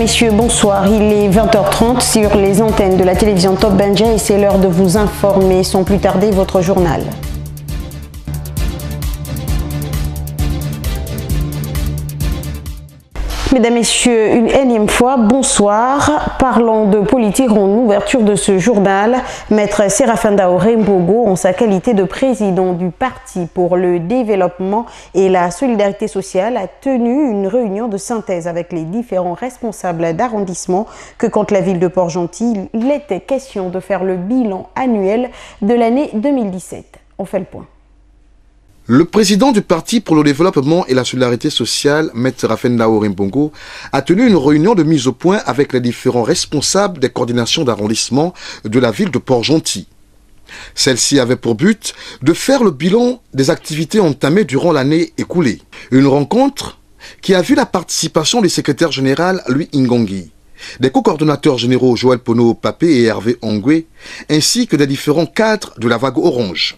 Messieurs, bonsoir. Il est 20h30 sur les antennes de la télévision Top Banja et c'est l'heure de vous informer sans plus tarder votre journal. Mesdames, Messieurs, une énième fois, bonsoir. Parlons de politique en ouverture de ce journal. Maître Séraphin Daoré Mbogo, en sa qualité de président du Parti pour le développement et la solidarité sociale, a tenu une réunion de synthèse avec les différents responsables d'arrondissement que compte la ville de Port-Gentil. Il était question de faire le bilan annuel de l'année 2017. On fait le point. Le président du Parti pour le développement et la solidarité sociale, Maître Séraphin Daoré Mbogo, a tenu une réunion de mise au point avec les différents responsables des coordinations d'arrondissement de la ville de Port-Gentil. Celle-ci avait pour but de faire le bilan des activités entamées durant l'année écoulée. Une rencontre qui a vu la participation du secrétaire général Louis Ingongui, des co-coordonnateurs généraux Joël Pono Papé et Hervé Ongwe, ainsi que des différents cadres de la vague orange.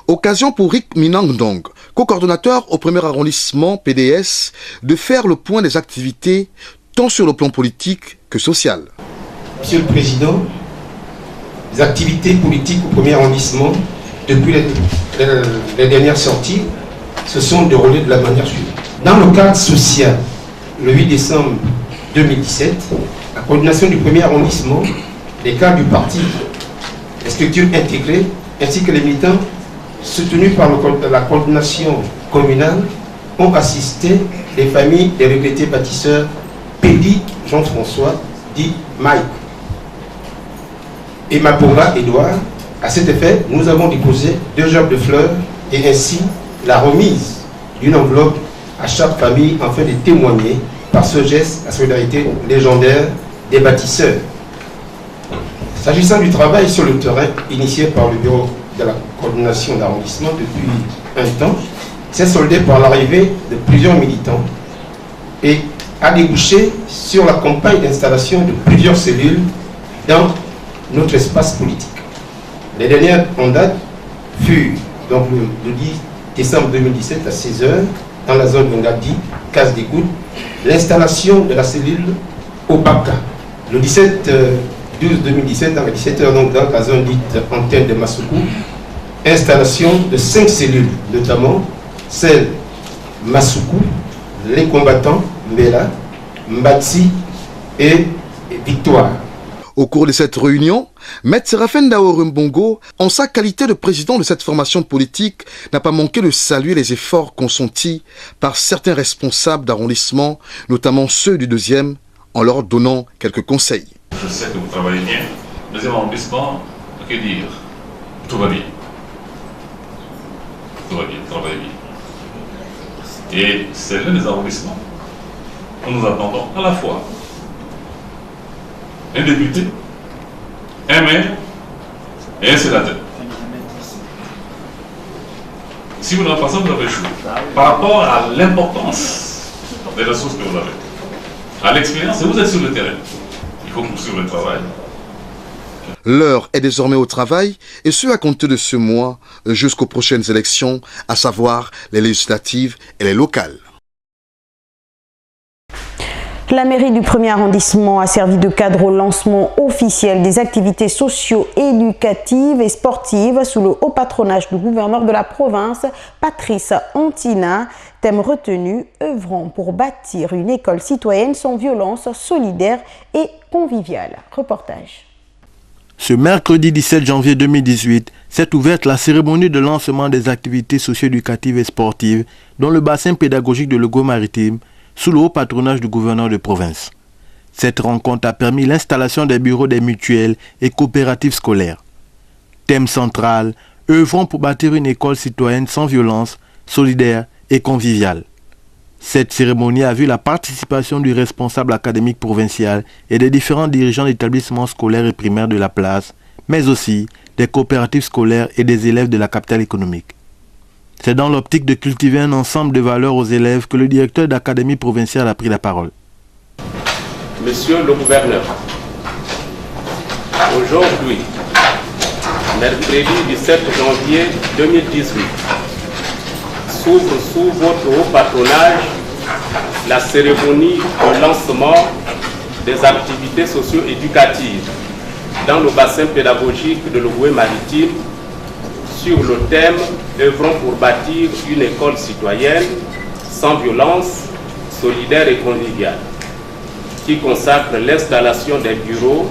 Occasion pour Rick Minangdong, co-coordonnateur au premier arrondissement PDS, de faire le point des activités tant sur le plan politique que social. Monsieur le Président, les activités politiques au premier arrondissement, depuis les dernières sorties, se sont déroulées de la manière suivante. Dans le cadre social, le 8 décembre 2017, la coordination du premier arrondissement, les cadres du parti, les structures intégrées, ainsi que les militants, soutenus par la coordination communale, ont assisté les familles des regrettés bâtisseurs Pédi Jean-François, dit Mike, et Mapora Edouard. À cet effet, nous avons déposé 2 gerbes de fleurs et ainsi la remise d'une enveloppe à chaque famille afin de témoigner par ce geste la solidarité légendaire des bâtisseurs. S'agissant du travail sur le terrain initié par le bureau de la coordination d'arrondissement depuis un temps, s'est soldé par l'arrivée de plusieurs militants et a débouché sur la campagne d'installation de plusieurs cellules dans notre espace politique. Les dernières en date furent donc le 10 décembre 2017 à 16h dans la zone de Ngadi, case d'écoute, l'installation de la cellule Obaka. Le 17-12-2017 dans les 17h donc dans la zone dite antenne de Massoukou, installation de 5 cellules, notamment celles Massoukou, les combattants, Mbela, Mbatsi et Victoire. Au cours de cette réunion, Maître Séraphin Daoré Mbogo, en sa qualité de président de cette formation politique, n'a pas manqué de saluer les efforts consentis par certains responsables d'arrondissement, notamment ceux du 2e, en leur donnant quelques conseils. Je sais que vous travaillez bien. Deuxième arrondissement, que dire? Tout va bien. Tout va bien, travaillez bien. Et c'est l'un des arrondissements où nous attendons à la fois un député, un maire et un sénateur. Si vous n'avez pas ça, vous avez échoué. Par rapport à l'importance des ressources que vous avez, à l'expérience, et vous êtes sur le terrain, il faut poursuivre le travail. L'heure est désormais au travail, et ce à compter de ce mois jusqu'aux prochaines élections, à savoir les législatives et les locales. La mairie du premier arrondissement a servi de cadre au lancement officiel des activités socio-éducatives et sportives sous le haut patronage du gouverneur de la province, Patrice Antina. Thème retenu, œuvrant pour bâtir une école citoyenne sans violence, solidaire et conviviale. Reportage. Ce mercredi 17 janvier 2018, s'est ouverte la cérémonie de lancement des activités socio-éducatives et sportives dans le bassin pédagogique de Lego-Maritime, sous le haut patronage du gouverneur de province. Cette rencontre a permis l'installation des bureaux des mutuelles et coopératives scolaires. Thème central, œuvrant pour bâtir une école citoyenne sans violence, solidaire et conviviale. Cette cérémonie a vu la participation du responsable académique provincial et des différents dirigeants d'établissements scolaires et primaires de la place, mais aussi des coopératives scolaires et des élèves de la capitale économique. C'est dans l'optique de cultiver un ensemble de valeurs aux élèves que le directeur d'académie provinciale a pris la parole. Monsieur le gouverneur, aujourd'hui, mercredi 17 janvier 2018, s'ouvre sous votre haut patronage la cérémonie de lancement des activités socio-éducatives dans le bassin pédagogique de l'Ogooué-Maritime sur le thème « Œuvrons pour bâtir une école citoyenne sans violence, solidaire et conviviale » qui consacre l'installation des bureaux,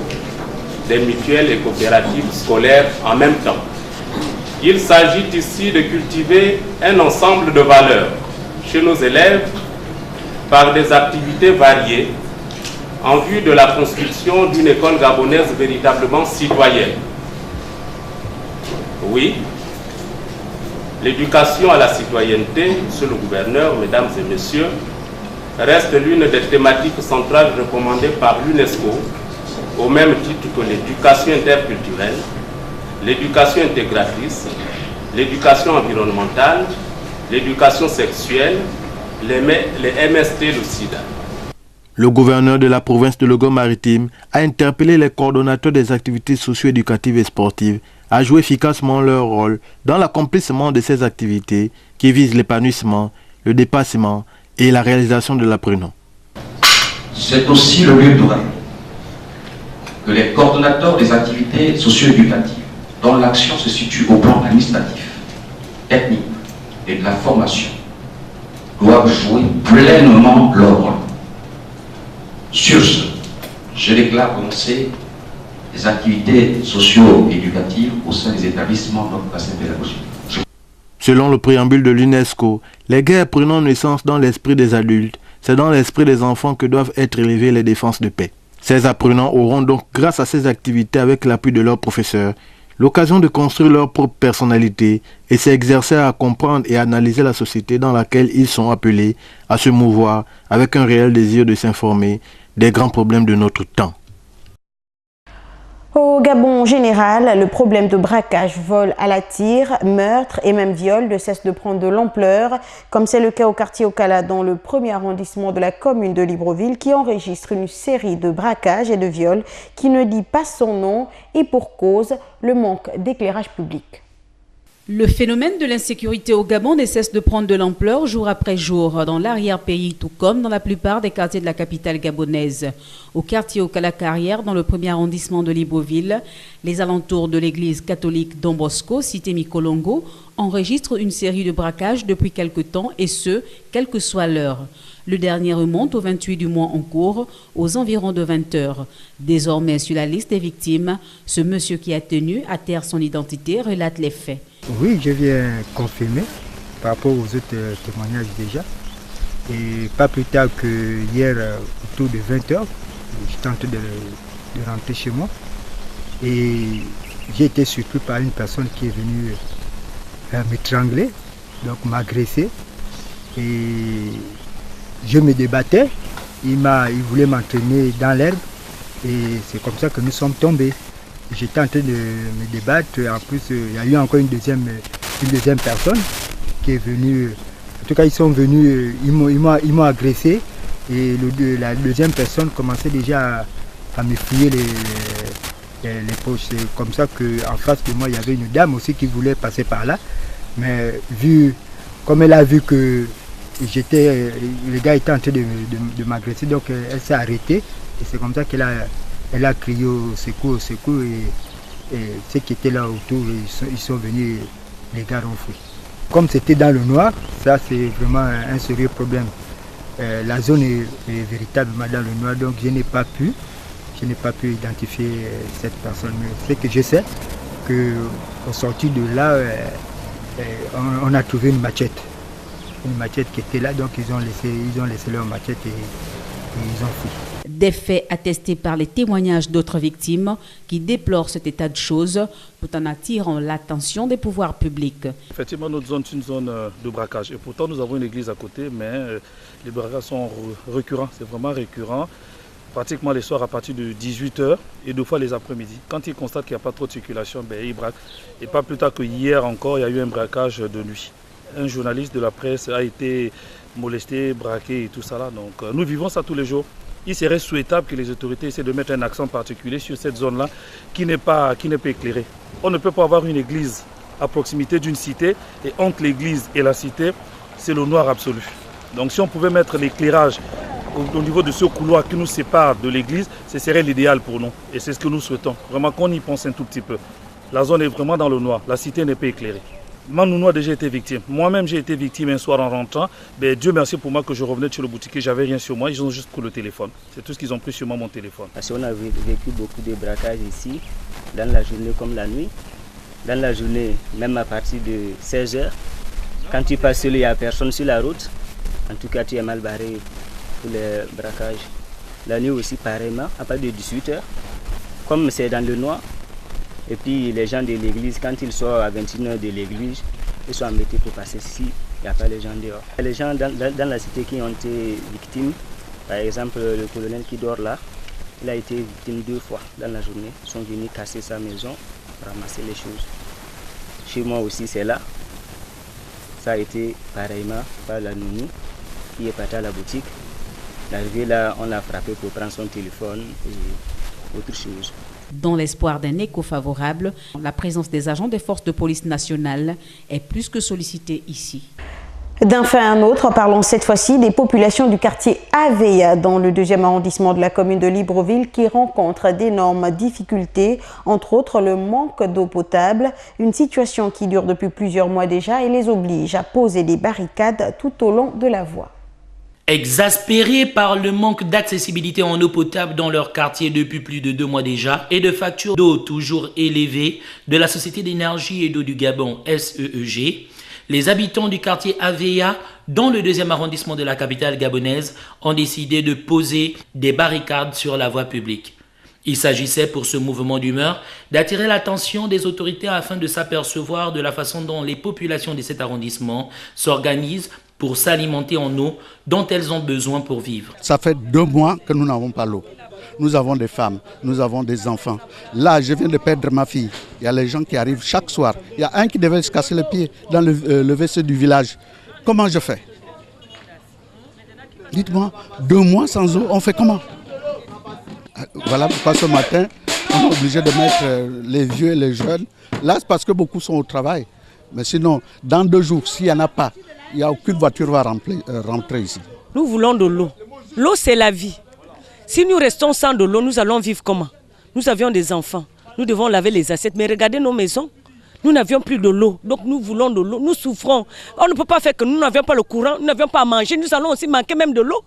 des mutuelles et coopératives scolaires en même temps. Il s'agit ici de cultiver un ensemble de valeurs chez nos élèves par des activités variées en vue de la construction d'une école gabonaise véritablement citoyenne. Oui, l'éducation à la citoyenneté, monsieur le gouverneur, mesdames et messieurs, reste l'une des thématiques centrales recommandées par l'UNESCO, au même titre que l'éducation interculturelle, l'éducation intégratrice, l'éducation environnementale, l'éducation sexuelle, les MST, le sida. Le gouverneur de la province de Logo-Maritime a interpellé les coordonnateurs des activités socio-éducatives et sportives à jouer efficacement leur rôle dans l'accomplissement de ces activités qui visent l'épanouissement, le dépassement et la réalisation de l'apprenant. C'est aussi le lieu d'oreille que les coordonnateurs des activités socio-éducatives, dont l'action se situe au plan administratif, technique et de la formation, doivent jouer pleinement leur rôle. Sur ce, je déclare commencer les activités socio-éducatives au sein des établissements de notre bassin pédagogique. Selon le préambule de l'UNESCO, les guerres prenant naissance dans l'esprit des adultes, c'est dans l'esprit des enfants que doivent être élevées les défenses de paix. Ces apprenants auront donc, grâce à ces activités avec l'appui de leurs professeurs, l'occasion de construire leur propre personnalité et s'exercer à comprendre et analyser la société dans laquelle ils sont appelés à se mouvoir avec un réel désir de s'informer des grands problèmes de notre temps. Au Gabon général, le problème de braquage, vol à la tire, meurtre et même viol ne cesse de prendre de l'ampleur, comme c'est le cas au quartier Okala dans le premier arrondissement de la commune de Libreville qui enregistre une série de braquages et de viols qui ne dit pas son nom et pour cause, le manque d'éclairage public. Le phénomène de l'insécurité au Gabon ne cesse de prendre de l'ampleur jour après jour dans l'arrière-pays, tout comme dans la plupart des quartiers de la capitale gabonaise. Au quartier Okala-Carrière, dans le premier arrondissement de Libreville, les alentours de l'église catholique Don Bosco, cité Mikolongo, enregistrent une série de braquages depuis quelque temps et ce, quelle que soit l'heure. Le dernier remonte au 28 du mois en cours, aux environs de 20 heures. Désormais sur la liste des victimes, ce monsieur qui a tenu à taire son identité relate les faits. Oui, je viens confirmer par rapport aux autres témoignages déjà. Et pas plus tard que hier, autour de 20h, j'étais en train de rentrer chez moi. Et j'ai été surpris par une personne qui est venue m'étrangler, donc m'agresser. Et je me débattais, il voulait m'entraîner dans l'herbe. Et c'est comme ça que nous sommes tombés. J'étais en train de me débattre. En plus, il y a eu encore une deuxième personne qui est venue. En tout cas, ils sont venus, ils m'ont agressé. Et la deuxième personne commençait déjà à me fouiller les poches. C'est comme ça qu'en face de moi, il y avait une dame aussi qui voulait passer par là. Mais comme elle a vu que le gars était en train de m'agresser, donc elle s'est arrêtée. Et c'est comme ça qu'elle a crié au secours, et ceux qui étaient là autour, ils sont venus, les gars ont fui. Comme c'était dans le noir, ça c'est vraiment un sérieux problème. La zone est véritablement dans le noir, donc je n'ai pas pu identifier cette personne. Mais c'est que je sais qu'au sortir de là, on a trouvé une machette qui était là, donc ils ont laissé leur machette et ils ont fui. Des faits attestés par les témoignages d'autres victimes qui déplorent cet état de choses tout en attirant l'attention des pouvoirs publics. Effectivement, notre zone est une zone de braquage et pourtant nous avons une église à côté, mais les braquages sont récurrents, c'est vraiment récurrent. Pratiquement les soirs à partir de 18h et deux fois les après-midi. Quand ils constatent qu'il n'y a pas trop de circulation, ils braquent. Et pas plus tard que hier encore, il y a eu un braquage de nuit. Un journaliste de la presse a été molesté, braqué et tout ça là. Donc nous vivons ça tous les jours. Il serait souhaitable que les autorités essaient de mettre un accent particulier sur cette zone-là qui n'est pas éclairée. On ne peut pas avoir une église à proximité d'une cité et entre l'église et la cité, c'est le noir absolu. Donc si on pouvait mettre l'éclairage au niveau de ce couloir qui nous sépare de l'église, ce serait l'idéal pour nous. Et c'est ce que nous souhaitons. Vraiment qu'on y pense un tout petit peu. La zone est vraiment dans le noir. La cité n'est pas éclairée. Ma nounou a déjà été victime. Moi-même, j'ai été victime un soir en rentrant. Mais Dieu merci pour moi que je revenais sur le boutiquier, j'avais rien sur moi. Ils ont juste pris le téléphone. C'est tout ce qu'ils ont pris sur moi, mon téléphone. Parce qu'on a vécu beaucoup de braquages ici, dans la journée comme la nuit. Dans la journée, même à partir de 16h, quand tu passes seul, il n'y a personne sur la route. En tout cas, tu es mal barré pour les braquages. La nuit aussi, pareillement, à partir de 18h. Comme c'est dans le noir, et puis les gens de l'église, quand ils sortent à 21h de l'église, ils sont embêtés pour passer ici, il n'y a pas les gens dehors. Les gens dans la cité qui ont été victimes, par exemple le colonel qui dort là, il a été victime 2 fois dans la journée. Ils sont venus casser sa maison, ramasser les choses. Chez moi aussi c'est là. Ça a été pareillement par la nounou qui est partie à la boutique. L'arrivée là, on l'a frappé pour prendre son téléphone et autre chose. Dans l'espoir d'un écho favorable, la présence des agents des forces de police nationales est plus que sollicitée ici. D'un fait à un autre, parlons cette fois-ci des populations du quartier Aveya dans le 2e arrondissement de la commune de Libreville qui rencontrent d'énormes difficultés, entre autres le manque d'eau potable, une situation qui dure depuis plusieurs mois déjà et les oblige à poser des barricades tout au long de la voie. Exaspérés par le manque d'accessibilité en eau potable dans leur quartier depuis plus de 2 mois déjà et de factures d'eau toujours élevées de la Société d'énergie et d'eau du Gabon SEEG, les habitants du quartier Aveya dans le 2e arrondissement de la capitale gabonaise ont décidé de poser des barricades sur la voie publique. Il s'agissait pour ce mouvement d'humeur d'attirer l'attention des autorités afin de s'apercevoir de la façon dont les populations de cet arrondissement s'organisent pour s'alimenter en eau dont elles ont besoin pour vivre. Ça fait 2 mois que nous n'avons pas l'eau. Nous avons des femmes, nous avons des enfants. Là, je viens de perdre ma fille. Il y a les gens qui arrivent chaque soir. Il y a un qui devait se casser le pied dans le WC du village. Comment je fais? Dites-moi, 2 mois sans eau, on fait comment? Voilà pourquoi ce matin, on est obligé de mettre les vieux et les jeunes. Là, c'est parce que beaucoup sont au travail. Mais sinon, dans 2 jours, s'il n'y en a pas, il n'y a aucune voiture qui va rentrer ici. Nous voulons de l'eau. L'eau, c'est la vie. Si nous restons sans de l'eau, nous allons vivre comment? Nous avions des enfants. Nous devons laver les assiettes. Mais regardez nos maisons. Nous n'avions plus de l'eau. Donc nous voulons de l'eau. Nous souffrons. On ne peut pas faire que nous n'avions pas le courant, nous n'avions pas à manger. Nous allons aussi manquer même de l'eau.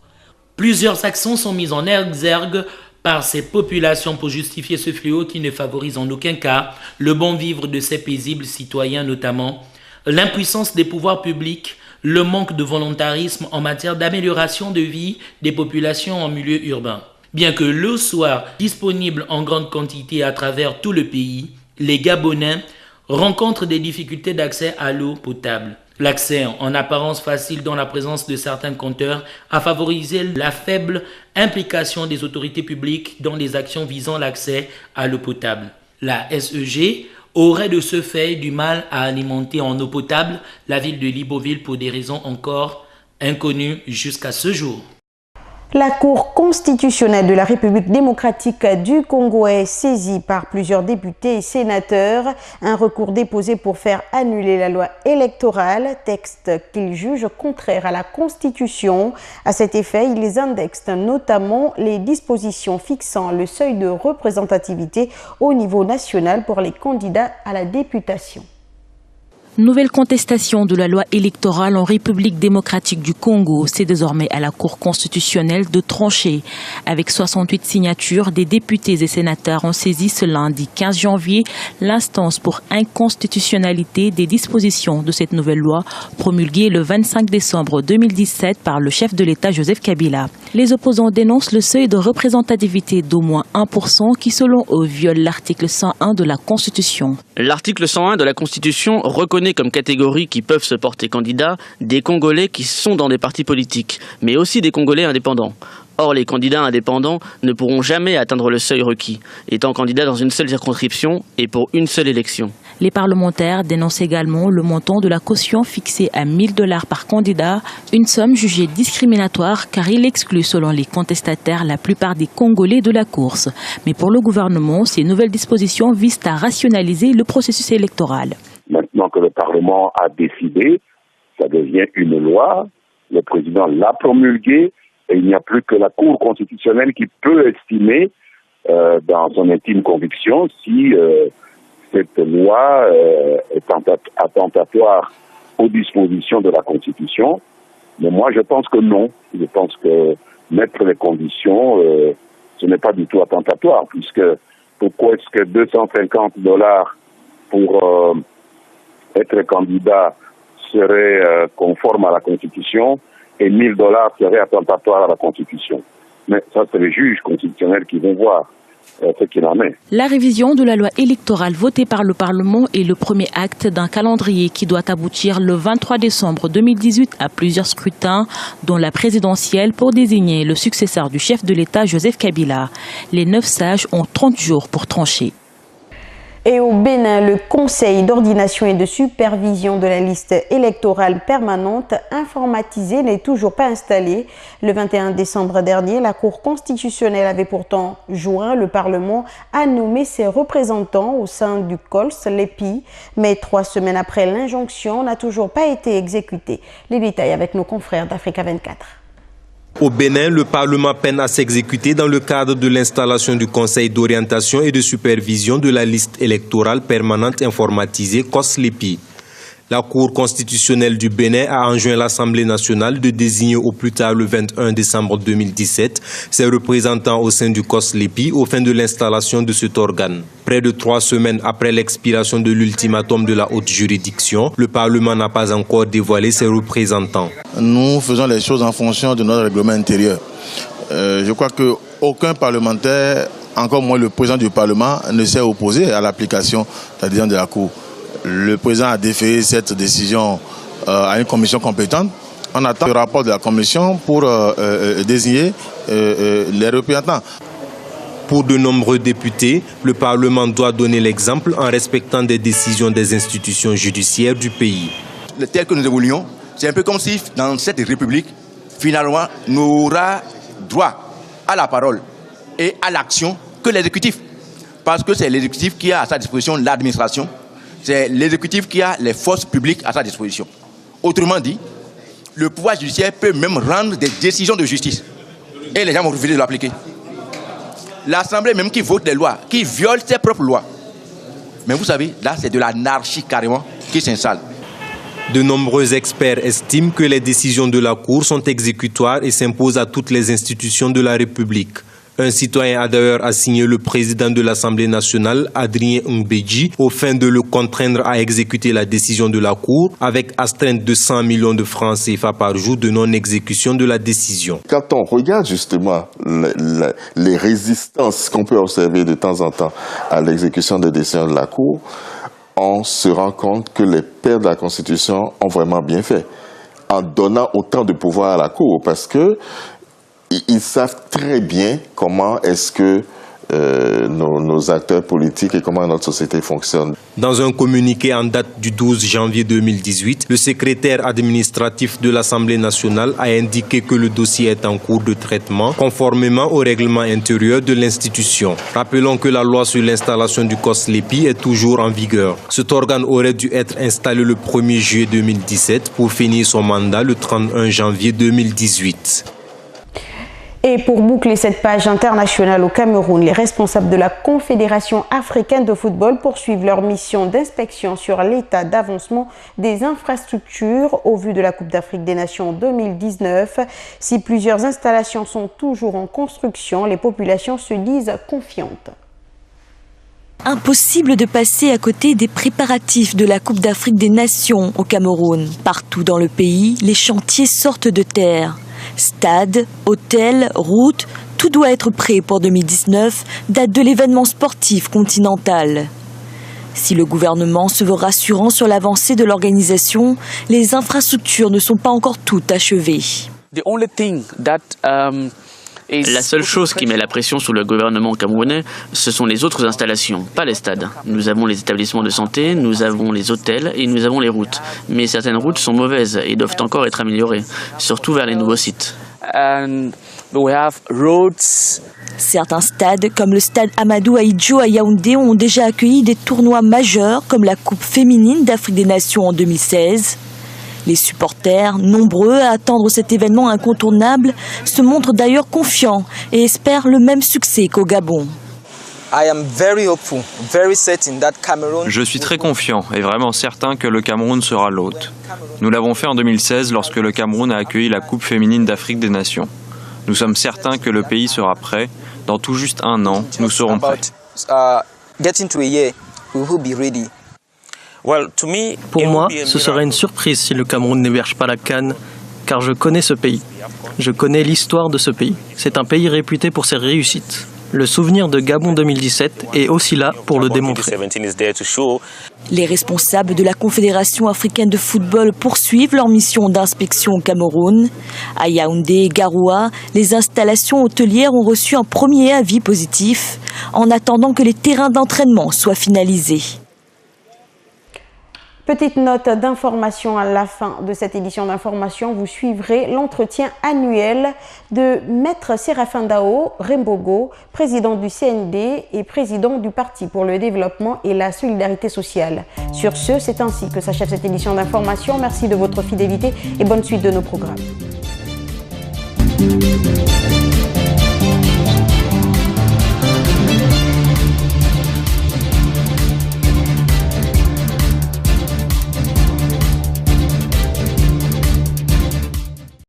Plusieurs actions sont mises en exergue par ces populations pour justifier ce fléau qui ne favorise en aucun cas le bon vivre de ces paisibles citoyens, notamment l'impuissance des pouvoirs publics, le manque de volontarisme en matière d'amélioration de vie des populations en milieu urbain. Bien que l'eau soit disponible en grande quantité à travers tout le pays, les Gabonais rencontrent des difficultés d'accès à l'eau potable. L'accès en apparence facile dans la présence de certains compteurs a favorisé la faible implication des autorités publiques dans les actions visant l'accès à l'eau potable. La SEG aurait de ce fait du mal à alimenter en eau potable la ville de Libreville pour des raisons encore inconnues jusqu'à ce jour. La Cour constitutionnelle de la République démocratique du Congo est saisie par plusieurs députés et sénateurs. Un recours déposé pour faire annuler la loi électorale, texte qu'ils jugent contraire à la Constitution. À cet effet, ils indexent notamment les dispositions fixant le seuil de représentativité au niveau national pour les candidats à la députation. Nouvelle contestation de la loi électorale en République démocratique du Congo. C'est désormais à la Cour constitutionnelle de trancher. Avec 68 signatures, des députés et sénateurs ont saisi ce lundi 15 janvier l'instance pour inconstitutionnalité des dispositions de cette nouvelle loi promulguée le 25 décembre 2017 par le chef de l'État Joseph Kabila. Les opposants dénoncent le seuil de représentativité d'au moins 1% qui, selon eux, viole l'article 101 de la Constitution. L'article 101 de la Constitution reconnaît comme catégories qui peuvent se porter candidats des Congolais qui sont dans des partis politiques, mais aussi des Congolais indépendants. Or, les candidats indépendants ne pourront jamais atteindre le seuil requis, étant candidats dans une seule circonscription et pour une seule élection. Les parlementaires dénoncent également le montant de la caution fixé à 1 000 $ par candidat, une somme jugée discriminatoire car il exclut selon les contestataires la plupart des Congolais de la course. Mais pour le gouvernement, ces nouvelles dispositions visent à rationaliser le processus électoral. Maintenant que le Parlement a décidé, ça devient une loi, le président l'a promulguée, Et il n'y a plus que la Cour constitutionnelle qui peut estimer, dans son intime conviction, si cette loi est attentatoire aux dispositions de la Constitution. Mais moi, je pense que non. Je pense que mettre les conditions, ce n'est pas du tout attentatoire, puisque pourquoi est-ce que $250 pour être candidat serait conforme à la Constitution et $1000 serait attentatoire à la Constitution? Mais ça, c'est les juges constitutionnels qui vont voir ce qu'il en est. La révision de la loi électorale votée par le Parlement est le premier acte d'un calendrier qui doit aboutir le 23 décembre 2018 à plusieurs scrutins, dont la présidentielle pour désigner le successeur du chef de l'État Joseph Kabila. Les 9 sages ont 30 jours pour trancher. Et au Bénin, le Conseil d'ordination et de supervision de la liste électorale permanente informatisée n'est toujours pas installé. Le 21 décembre dernier, la Cour constitutionnelle avait pourtant joint le Parlement à nommer ses représentants au sein du COLS, l'EPI, mais 3 semaines après, l'injonction n'a toujours pas été exécutée. Les détails avec nos confrères d'Africa 24. Au Bénin, le Parlement peine à s'exécuter dans le cadre de l'installation du Conseil d'orientation et de supervision de la liste électorale permanente informatisée COS-LEPI. La Cour constitutionnelle du Bénin a enjoint l'Assemblée nationale de désigner au plus tard le 21 décembre 2017 ses représentants au sein du COS-LEPI aux fins de l'installation de cet organe. Près de 3 semaines après l'expiration de l'ultimatum de la haute juridiction, le Parlement n'a pas encore dévoilé ses représentants. Nous faisons les choses en fonction de notre règlement intérieur. Je crois qu'aucun parlementaire, encore moins le président du Parlement, ne s'est opposé à l'application de la décision de la Cour. Le président a déféré cette décision à une commission compétente. On attend le rapport de la commission pour désigner les représentants. Pour de nombreux députés, le Parlement doit donner l'exemple en respectant des décisions des institutions judiciaires du pays. Tel que nous évoluons, c'est un peu comme si dans cette république, finalement, nous aura droit à la parole et à l'action que l'exécutif. Parce que c'est l'exécutif qui a à sa disposition l'administration. C'est l'exécutif qui a les forces publiques à sa disposition. Autrement dit, le pouvoir judiciaire peut même rendre des décisions de justice. Et les gens vont refuser de l'appliquer. L'Assemblée même qui vote des lois, qui viole ses propres lois. Mais vous savez, là c'est de l'anarchie carrément qui s'installe. De nombreux experts estiment que les décisions de la Cour sont exécutoires et s'imposent à toutes les institutions de la République. Un citoyen a d'ailleurs assigné le président de l'Assemblée nationale, Adrien Mbedji, aux fins de le contraindre à exécuter la décision de la Cour avec astreinte de 100 millions de francs CFA par jour de non-exécution de la décision. Quand on regarde justement les résistances qu'on peut observer de temps en temps à l'exécution des décisions de la Cour, on se rend compte que les pères de la Constitution ont vraiment bien fait en donnant autant de pouvoir à la Cour, parce que ils savent très bien comment est-ce que nos acteurs politiques et comment notre société fonctionne. Dans un communiqué en date du 12 janvier 2018, le secrétaire administratif de l'Assemblée nationale a indiqué que le dossier est en cours de traitement conformément au règlement intérieur de l'institution. Rappelons que la loi sur l'installation du COS-LEPI est toujours en vigueur. Cet organe aurait dû être installé le 1er juillet 2017 pour finir son mandat le 31 janvier 2018. Et pour boucler cette page internationale au Cameroun, les responsables de la Confédération africaine de football poursuivent leur mission d'inspection sur l'état d'avancement des infrastructures au vu de la Coupe d'Afrique des Nations 2019. Si plusieurs installations sont toujours en construction, les populations se disent confiantes. Impossible de passer à côté des préparatifs de la Coupe d'Afrique des Nations au Cameroun. Partout dans le pays, les chantiers sortent de terre. Stades, hôtels, routes, tout doit être prêt pour 2019, date de l'événement sportif continental. Si le gouvernement se veut rassurant sur l'avancée de l'organisation, les infrastructures ne sont pas encore toutes achevées. La seule chose qui met la pression sur le gouvernement camerounais, ce sont les autres installations, pas les stades. Nous avons les établissements de santé, nous avons les hôtels et nous avons les routes. Mais certaines routes sont mauvaises et doivent encore être améliorées, surtout vers les nouveaux sites. Certains stades, comme le stade Amadou Ahidjo à Yaoundé, ont déjà accueilli des tournois majeurs comme la Coupe féminine d'Afrique des Nations en 2016. Les supporters, nombreux à attendre cet événement incontournable, se montrent d'ailleurs confiants et espèrent le même succès qu'au Gabon. Je suis très confiant et vraiment certain que le Cameroun sera l'hôte. Nous l'avons fait en 2016 lorsque le Cameroun a accueilli la Coupe féminine d'Afrique des Nations. Nous sommes certains que le pays sera prêt. Dans tout juste un an, nous serons prêts. Pour moi, ce serait une surprise si le Cameroun n'héberge pas la CAN, car je connais ce pays. Je connais l'histoire de ce pays. C'est un pays réputé pour ses réussites. Le souvenir de Gabon 2017 est aussi là pour le démontrer. Les responsables de la Confédération africaine de football poursuivent leur mission d'inspection au Cameroun. À Yaoundé et Garoua, les installations hôtelières ont reçu un premier avis positif en attendant que les terrains d'entraînement soient finalisés. Petite note d'information à la fin de cette édition d'information, vous suivrez l'entretien annuel de Maître Séraphin Dao Rembogo, président du CND et président du Parti pour le développement et la solidarité sociale. Sur ce, c'est ainsi que s'achève cette édition d'information. Merci de votre fidélité et bonne suite de nos programmes.